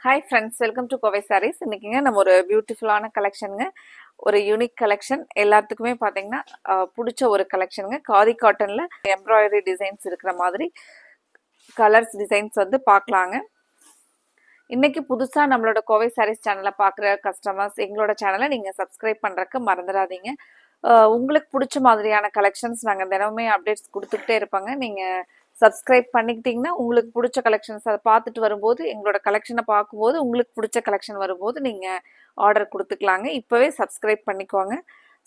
Hi friends, welcome to Kovai sarees. இன்னைக்குங்க நம்ம ஒரு பியூட்டிஃபுல்லான கலெக்ஷனுங்க, ஒரு யூனிக் கலெக்ஷன். எல்லாத்துக்குமே பார்த்தீங்கன்னா பிடிச்ச ஒரு கலெக்ஷனுங்க. காதி காட்டனில் எம்ப்ராய்டரி டிசைன்ஸ் இருக்கிற மாதிரி கலர்ஸ் டிசைன்ஸ் வந்து பார்க்கலாங்க. இன்னைக்கு புதுசாக நம்மளோட கோவை சாரீஸ் சேனலை பார்க்குற கஸ்டமர்ஸ் எங்களோட சேனலை நீங்கள் சப்ஸ்கிரைப் பண்ணுறதுக்கு மறந்துடாதீங்க. உங்களுக்கு பிடிச்ச மாதிரியான கலெக்ஷன்ஸ் நாங்கள் தினமுமே அப்டேட்ஸ் கொடுத்துக்கிட்டே இருப்பாங்க. நீங்கள் சப்ஸ்கிரைப் பண்ணிக்கிட்டிங்கன்னா உங்களுக்கு பிடிச்ச கலெக்ஷன்ஸ் அதை பார்த்துட்டு வரும்போது, எங்களோட கலெக்ஷனை பார்க்கும்போது உங்களுக்கு பிடிச்ச கலெக்ஷன் வரும்போது நீங்கள் ஆர்டர் கொடுத்துக்கலாங்க. இப்போவே சப்ஸ்கிரைப் பண்ணிக்கோங்க.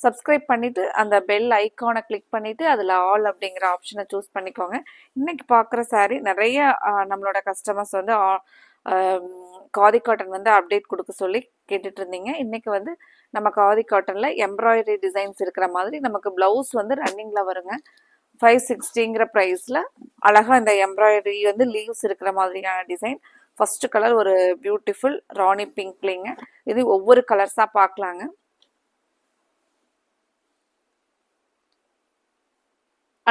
சப்ஸ்கிரைப் பண்ணிவிட்டு அந்த பெல் ஐக்கானை கிளிக் பண்ணிவிட்டு அதில் ஆல் அப்படிங்கிற ஆப்ஷனை சூஸ் பண்ணிக்கோங்க. இன்றைக்கி பார்க்குற சாரீ நிறைய நம்மளோட கஸ்டமர்ஸ் வந்து காதி காட்டன் வந்து அப்டேட் கொடுக்க சொல்லி கேட்டுட்டு இருந்தீங்க. இன்றைக்கி வந்து நம்ம காதி காட்டனில் எம்ப்ராய்டரி டிசைன்ஸ் இருக்கிற மாதிரி நமக்கு ப்ளவுஸ் வந்து ரன்னிங்கில் வருங்க. 560ங்கிற ப்ரைஸில் அழகாக இந்த எம்ப்ராய்டரி வந்து லீவ்ஸ் இருக்கிற மாதிரியான டிசைன். ஃபர்ஸ்ட் கலர் ஒரு பியூட்டிஃபுல் ராணி பிங்க்லிங்க. இது ஒவ்வொரு கலர்ஸாக பார்க்கலாங்க.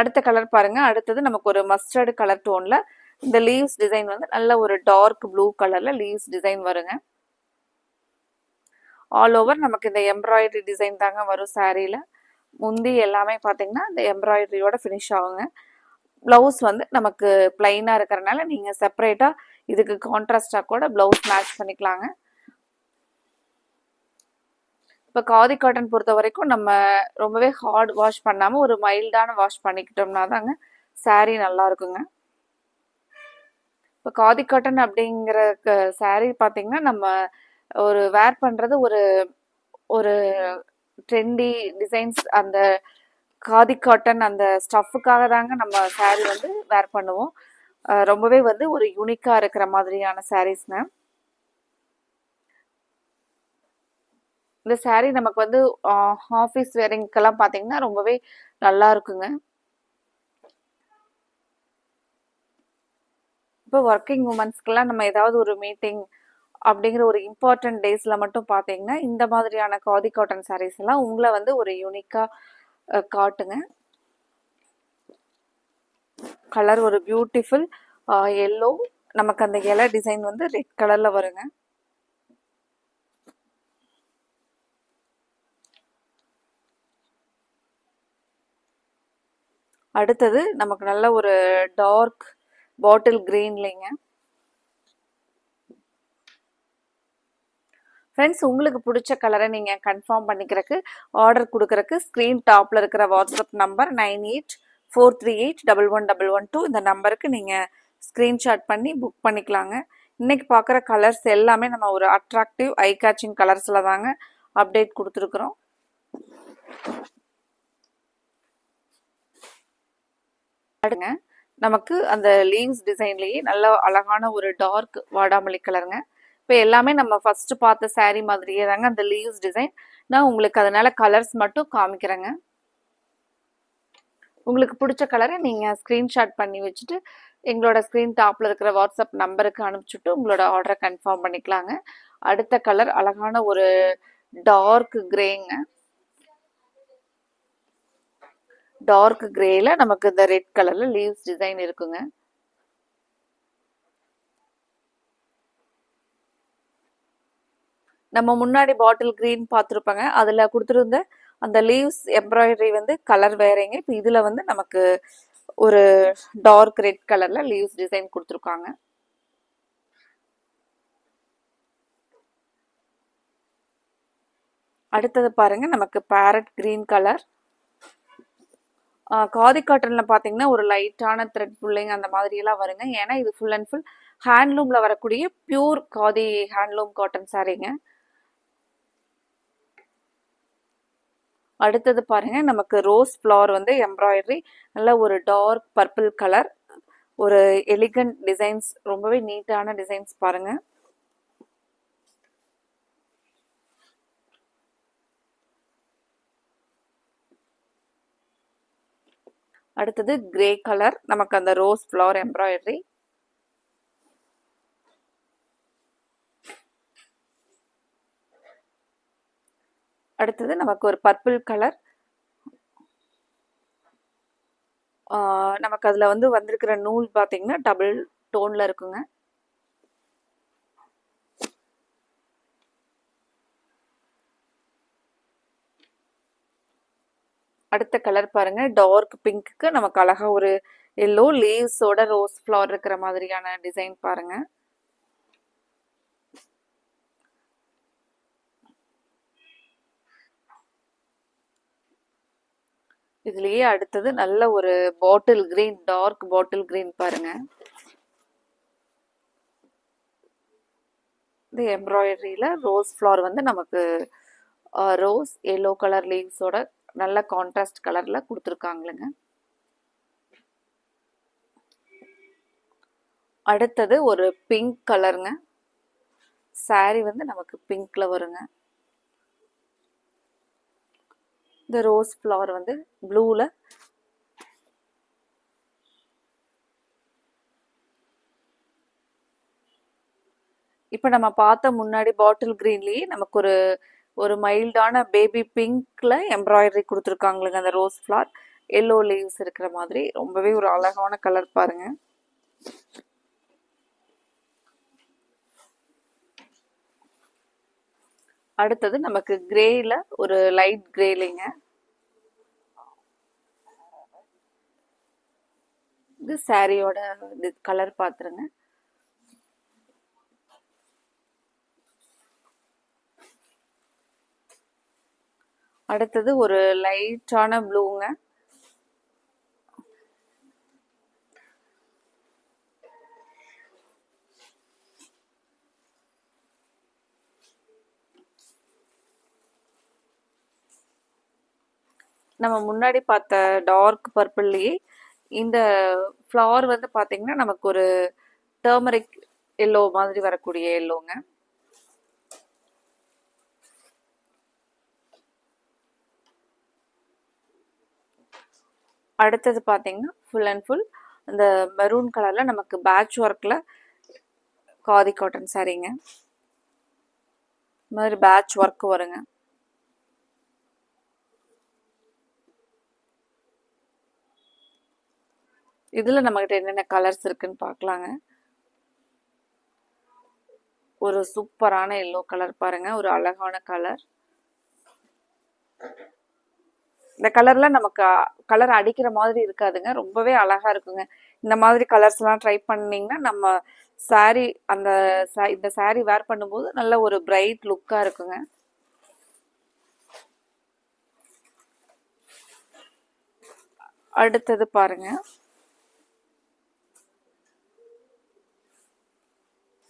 அடுத்த கலர் பாருங்க. அடுத்தது நமக்கு ஒரு மஸ்டர்டு கலர் டோன்ல இந்த லீவ்ஸ் டிசைன் வந்து நல்ல ஒரு டார்க் ப்ளூ கலர்ல லீவ்ஸ் டிசைன் வருங்க. ஆல் ஓவர் நமக்கு இந்த எம்ப்ராய்டரி டிசைன் தாங்க வரும் சாரீல. முந்தி எல்லாமே பார்த்தீங்கன்னா இந்த எம்ப்ராய்டரியோட ஃபினிஷ் ஆகுங்க. ப்ளவுஸ் வந்து நமக்கு பிளைனாக இருக்கிறனால நீங்கள் செப்பரேட்டாக இதுக்கு கான்ட்ராஸ்டாக கூட ப்ளவுஸ் மேட்ச் பண்ணிக்கலாங்க. இப்போ காதி காட்டன் பொறுத்த வரைக்கும் நம்ம ரொம்பவே ஹார்ட் வாஷ் பண்ணாமல் ஒரு மைல்டான வாஷ் பண்ணிக்கிட்டோம்னா தாங்க சாரீ நல்லா இருக்குங்க. இப்போ காதி காட்டன் அப்படிங்கிற சாரீ பார்த்தீங்கன்னா நம்ம ஒரு வேர் பண்ணுறது ஒரு ஒரு ட்ரெண்டி டிசைன்ஸ், அந்த காதி காட்டன் அந்த ஸ்டஃப்புக்காக தாங்க நம்ம சாரீ வந்து வேர் பண்ணுவோம். ரொம்பவே வந்து ஒரு யூனிக்காக இருக்கிற மாதிரியான சாரீஸ்ங்க. இந்த சாரீ நமக்கு வந்து ஆஃபீஸ் வேரிங்கெல்லாம் பார்த்தீங்கன்னா ரொம்பவே நல்லா இருக்குங்க. இப்போ ஒர்க்கிங் உமன்ஸ்க்கெல்லாம் நம்ம ஏதாவது ஒரு மீட்டிங் அப்படிங்கிற ஒரு இம்பார்ட்டன்ட் டேஸில் மட்டும் பார்த்தீங்கன்னா இந்த மாதிரியான காதி காட்டன் சாரீஸ் எல்லாம் உங்களை வந்து ஒரு யூனிக்காக காட்டுங்க. கலர் ஒரு பியூட்டிஃபுல் எல்லோ, நமக்கு அந்த இலை டிசைன் வந்து ரெட் கலரில் வருங்க. அடுத்தது நமக்கு நல்ல ஒரு டார்க் பாட்டில் கிரீன்லைங்க. ஃப்ரெண்ட்ஸ், உங்களுக்கு பிடிச்ச கலரை நீங்கள் கன்ஃபார்ம் பண்ணிக்கிறதுக்கு ஆர்டர் கொடுக்குறக்கு ஸ்க்ரீன் டாப்பில் இருக்கிற வாட்ஸ்அப் நம்பர் 9843811112 இந்த நம்பருக்கு நீங்கள் ஸ்க்ரீன்ஷாட் பண்ணி புக் பண்ணிக்கலாங்க. இன்றைக்கி பார்க்குற கலர்ஸ் எல்லாமே நம்ம ஒரு அட்ராக்டிவ் ஐ கேச்சிங் கலர்ஸில் தாங்க அப்டேட் கொடுத்துருக்குறோம். அடுங்க நமக்கு அந்த லீவ்ஸ் டிசைன்லேயே நல்ல அழகான ஒரு டார்க் வாடாமல்லி கலருங்க. இப்போ எல்லாமே நம்ம ஃபர்ஸ்ட் பார்த்த சாரீ மாதிரியே தாங்க அந்த லீவ்ஸ் டிசைன். நான் உங்களுக்கு அதனால கலர்ஸ் மட்டும் காமிக்கிறேங்க. உங்களுக்கு பிடிச்ச கலரை நீங்கள் ஸ்க்ரீன்ஷாட் பண்ணி வச்சுட்டு எங்களோட ஸ்க்ரீன் டாப்பில் இருக்கிற வாட்ஸ்அப் நம்பருக்கு அனுப்பிச்சுட்டு உங்களோட ஆர்டரை கன்ஃபார்ம் பண்ணிக்கலாங்க. அடுத்த கலர் அழகான ஒரு டார்க் கிரேங்க. டார்க் கிரேல நமக்கு இந்த ரெட் கலர்ல லீவ்ஸ் டிசைன் இருக்குங்க. நம்ம முன்னாடி பாட்டில் கிரீன் பார்த்துருப்பாங்க, அதுல கொடுத்துருந்த அந்த லீவ்ஸ் எம்ப்ராய்டரி வந்து கலர் வேறங்க. இப்போ இதுல வந்து நமக்கு ஒரு டார்க் ரெட் கலர்ல லீவ்ஸ் டிசைன் கொடுத்துருக்காங்க. அடுத்தது பாருங்க, நமக்கு பேரட் கிரீன் கலர். காதி காட்டன்ல பார்த்தீங்கன்னா ஒரு லைட்டான த்ரெட் புல்லிங் அந்த மாதிரியெல்லாம் வருங்க. ஏன்னா இது ஃபுல் அண்ட் ஃபுல் ஹேண்ட்லூமில் வரக்கூடிய பியூர் காதி ஹேண்ட்லூம் காட்டன் சாரீங்க. அடுத்தது பாருங்க, நமக்கு ரோஸ் ஃப்ளவர் வந்து எம்ப்ராய்டரி நல்ல ஒரு டார்க் பர்பிள் கலர், ஒரு எலிகண்ட் டிசைன்ஸ், ரொம்பவே நீட்டான டிசைன்ஸ் பாருங்க. அடுத்தது கிரே கலர், நமக்கு அந்த ரோஸ் ஃப்ளவர் எம்ப்ராய்டரி. அடுத்தது நமக்கு ஒரு பர்பிள் கலர். நமக்கு அதில் வந்து வந்திருக்கிற நூல் பார்த்தீங்கன்னா டபுள் டோனில் இருக்குங்க. அடுத்த கலர் பாருங்க, டார்க் பிங்க்குக்கு நமக்கு அழகா ஒரு எல்லோ லீவ்ஸோட ரோஸ் ஃப்ளவர் இருக்கிற மாதிரியான டிசைன் பாருங்க. இதுலயே அடுத்தது நல்ல ஒரு bottle green, dark bottle green பாருங்க. இந்த எம்ப்ராய்டரியில ரோஸ் ஃப்ளவர் வந்து நமக்கு ரோஸ் எல்லோ கலர் லீவ்ஸோட நல்ல கான்ட்ராஸ்ட் கலர்ல கொடுத்துருக்காங்களுங்க. அடுத்தது ஒரு பிங்க் கலருங்க. சாரி வந்து நமக்கு பிங்க்ல வருங்க. இந்த ரோஸ் ஃப்ளவர் வந்து ப்ளூல, இப்போ நம்ம பார்த்த முன்னாடி பாட்டில் கிரீன்லயே நமக்கு ஒரு ஒரு மைல்டான பேபி பிங்க்ல எம்ப்ராய்டரி கொடுத்துருக்காங்களுங்க. அந்த ரோஸ் ஃப்ளவர் எல்லோ லீவ்ஸ் இருக்கிற மாதிரி ரொம்பவே ஒரு அழகான கலர் பாருங்க. அடுத்தது நமக்கு கிரேல ஒரு லைட் கிரேலிங்க. இது சாரியோட கலர் பாத்துருங்க. அடுத்தது ஒரு லைட்டான ப்ளூங்க. நம்ம முன்னாடி பார்த்த டார்க் பர்பிள்லயே இந்த ஃப்ளவர் வந்து பாத்தீங்கன்னா நமக்கு ஒரு டர்மரிக் எல்லோ மாதிரி வரக்கூடிய எல்லோங்க. அடுத்தது பாத்தீங்கன்னா ஃபுல் அண்ட் ஃபுல் இந்த மெரூன் கலர்ல நமக்கு பேட்ச் ஒர்க்ல காதி காட்டன் சாரீங்க. இந்த மாதிரி பேட்ச் ஒர்க் வருங்க. இதுல நம்மகிட்ட என்னென்ன கலர்ஸ் இருக்குன்னு பார்க்கலாங்க. ஒரு சூப்பரான எல்லோ கலர் பாருங்க, ஒரு அழகான கலர். இந்த கலர்ல நமக்கு கலர் அடிக்கிற மாதிரி இருக்காதுங்க, ரொம்பவே அழகா இருக்குங்க. இந்த மாதிரி கலர்ஸ் எல்லாம் ட்ரை பண்ணீங்கன்னா நம்ம சாரி அந்த இந்த சாரி வேர் பண்ணும்போது நல்ல ஒரு பிரைட் லுக்கா இருக்குங்க. அடுத்தது பாருங்க,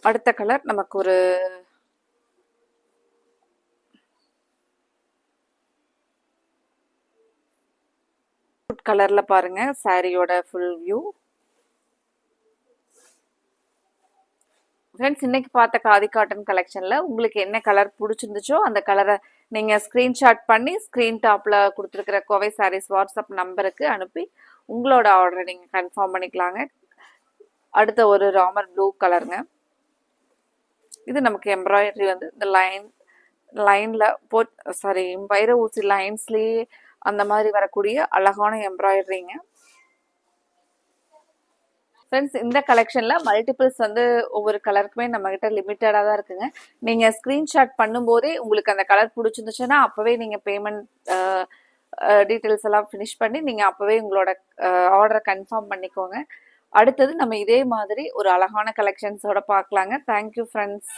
அடுத்த கலர் நமக்கு ஒரு கலர்ல பாருங்க சாரியோட ஃபுல் வியூ. ஃப்ரெண்ட்ஸ், இன்னைக்கு பார்த்த காதி காட்டன் கலெக்ஷன்ல உங்களுக்கு என்ன கலர் பிடிச்சிருந்துச்சோ அந்த கலரை நீங்க ஸ்கிரீன்ஷாட் பண்ணி ஸ்கிரீன் டாப்ல கொடுத்துருக்கிற கோவை சாரீஸ் வாட்ஸ்அப் நம்பருக்கு அனுப்பி உங்களோட ஆர்டரை நீங்க கன்ஃபார்ம் பண்ணிக்கலாங்க. அடுத்த ஒரு ராமர் ப்ளூ கலருங்க. இது நமக்கு எம்ப்ராய்டரி வந்து இந்த லைன்ல சாரி வைர ஊசி லைன்ஸ்லயே அந்த மாதிரி வரக்கூடிய அழகான எம்ப்ராய்டரிங்க. ஃப்ரெண்ட்ஸ், இந்த கலெக்ஷன்ல மல்டிபிள்ஸ் வந்து ஒவ்வொரு கலருக்குமே நம்ம கிட்ட லிமிட்டடா தான் இருக்குங்க. நீங்க ஸ்கிரீன்ஷாட் பண்ணும்போதே உங்களுக்கு அந்த கலர் பிடிச்சிருந்துச்சுன்னா அப்பவே நீங்க பேமெண்ட் டீட்டெயில்ஸ் எல்லாம் ஃபினிஷ் பண்ணி நீங்க அப்பவே உங்களோட ஆர்டரை கன்ஃபார்ம் பண்ணிக்கோங்க. அடுத்தது நம்ம இதே மாதிரி ஒரு அழகான கலெக்ஷன்ஸோட பார்க்கலாங்க. Thank you friends.